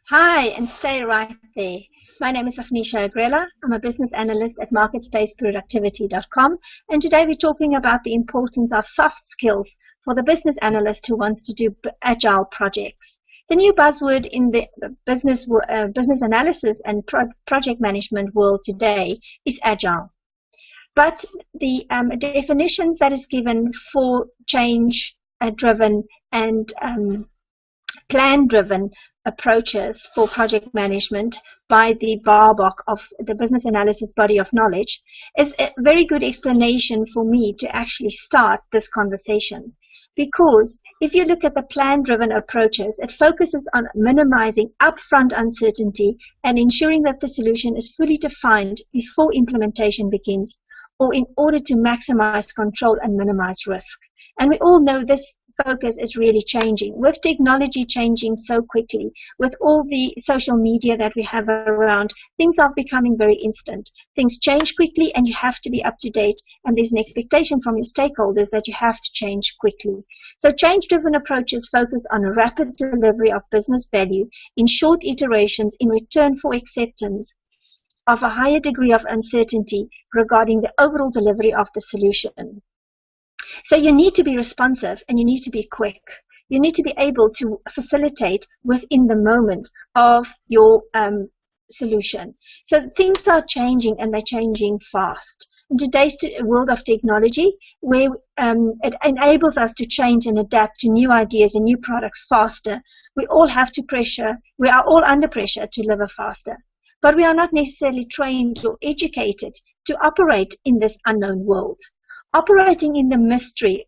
Hi, and stay right there. My name is Agnesia Agrella. I'm a business analyst at Marketspace Productivity.com, and today we're talking about the importance of soft skills for the business analyst who wants to do agile projects. The new buzzword in the business analysis and project management world today is agile. But the definitions that is given for change-driven and plan-driven approaches for project management by the BARBOK of the business analysis body of knowledge is a very good explanation for me to actually start this conversation. Because if you look at the plan-driven approaches, it focuses on minimizing upfront uncertainty and ensuring that the solution is fully defined before implementation begins, or in order to maximize control and minimize risk. And we all know this focus is really changing. With technology changing so quickly, with all the social media that we have around, things are becoming very instant. Things change quickly and you have to be up to date, and there's an expectation from your stakeholders that you have to change quickly. So change-driven approaches focus on a rapid delivery of business value in short iterations in return for acceptance of a higher degree of uncertainty regarding the overall delivery of the solution. So you need to be responsive and you need to be quick. You need to be able to facilitate within the moment of your solution. So things are changing and they're changing fast. In today's world of technology, where it enables us to change and adapt to new ideas and new products faster, we are all under pressure to deliver faster. But we are not necessarily trained or educated to operate in this unknown world. Operating in the mystery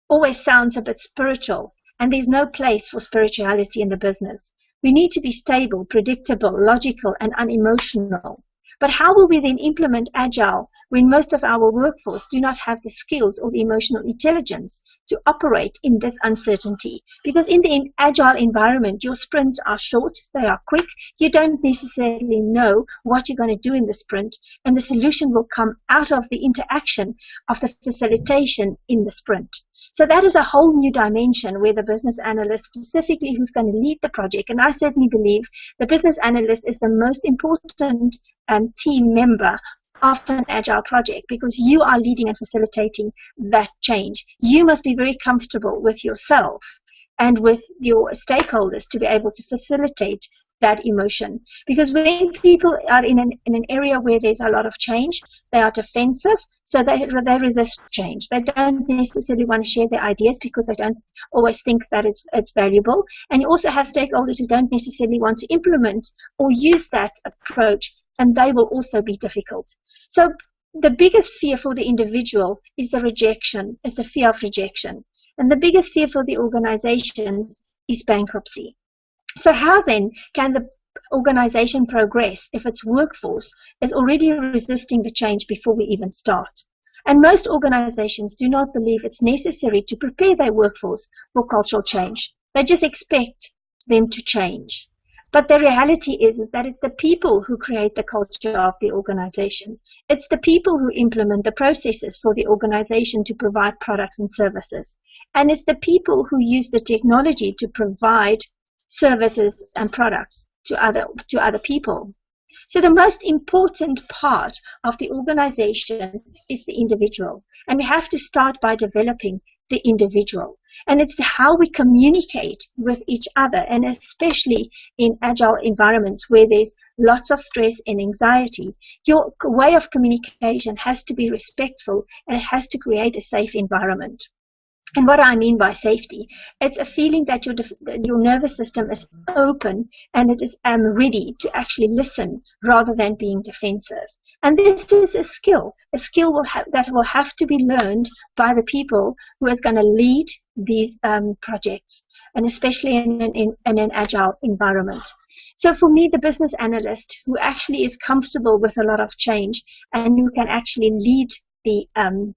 always sounds a bit spiritual, and there's no place for spirituality in the business. We need to be stable, predictable, logical, and unemotional. But how will we then implement agile when most of our workforce do not have the skills or the emotional intelligence to operate in this uncertainty? Because in the agile environment, your sprints are short, they are quick, you don't necessarily know what you're going to do in the sprint, and the solution will come out of the interaction of the facilitation in the sprint. So that is a whole new dimension where the business analyst specifically who's going to lead the project, and I certainly believe the business analyst is the most important team member of an agile project, because you are leading and facilitating that change. You must be very comfortable with yourself and with your stakeholders to be able to facilitate that emotion. Because when people are in an area where there's a lot of change, they are defensive, so they resist change. They don't necessarily want to share their ideas because they don't always think that it's valuable. And you also have stakeholders who don't necessarily want to implement or use that approach, and they will also be difficult. So the biggest fear for the individual is the fear of rejection. And the biggest fear for the organization is bankruptcy. So how then can the organization progress if its workforce is already resisting the change before we even start? And most organizations do not believe it's necessary to prepare their workforce for cultural change. They just expect them to change. But the reality is that it's the people who create the culture of the organization. It's the people who implement the processes for the organization to provide products and services. And it's the people who use the technology to provide services and products to other people. So the most important part of the organization is the individual. And we have to start by developing the individual. And it's how we communicate with each other, and especially in agile environments where there's lots of stress and anxiety. Your way of communication has to be respectful, and it has to create a safe environment. And what I mean by safety, it's a feeling that your nervous system is open and it is ready to actually listen rather than being defensive. And this is a skill that will have to be learned by the people who is going to lead these projects, and especially in an agile environment. So for me, the business analyst who actually is comfortable with a lot of change and who can actually lead the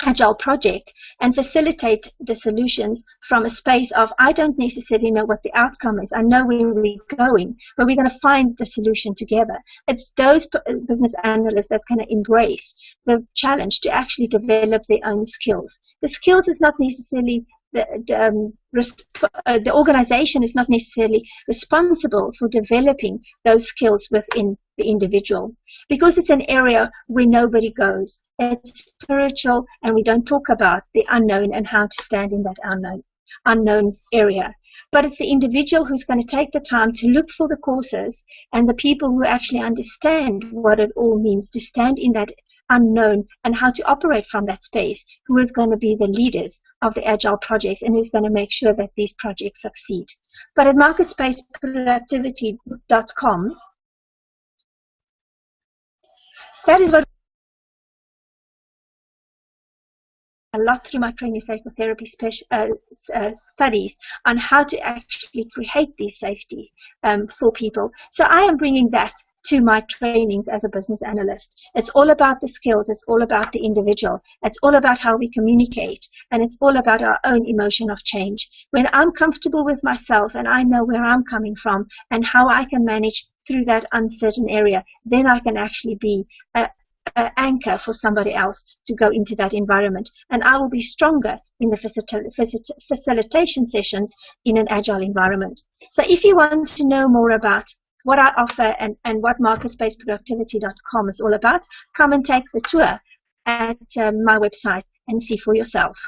agile project and facilitate the solutions from a space of, I don't necessarily know what the outcome is. I know where we're going, but we're going to find the solution together. It's those business analysts that's going to embrace the challenge to actually develop their own skills. The skills is not necessarily the organization is not necessarily responsible for developing those skills within the individual, because it's an area where nobody goes. It's spiritual, and we don't talk about the unknown and how to stand in that unknown area. But it's the individual who's going to take the time to look for the courses and the people who actually understand what it all means to stand in that unknown and how to operate from that space, who is going to be the leaders of the agile projects and who's going to make sure that these projects succeed. But at marketspaceproductivity.com, that is what a lot through my training psychotherapy studies on how to actually create these safety for people. So I am bringing that to my trainings as a business analyst. It's all about the skills. It's all about the individual. It's all about how we communicate. And it's all about our own emotion of change. When I'm comfortable with myself and I know where I'm coming from and how I can manage through that uncertain area, then I can actually be an anchor for somebody else to go into that environment. And I will be stronger in the facilitation sessions in an agile environment. So if you want to know more about what I offer and what marketspaceproductivity.com is all about, come and take the tour at my website and see for yourself.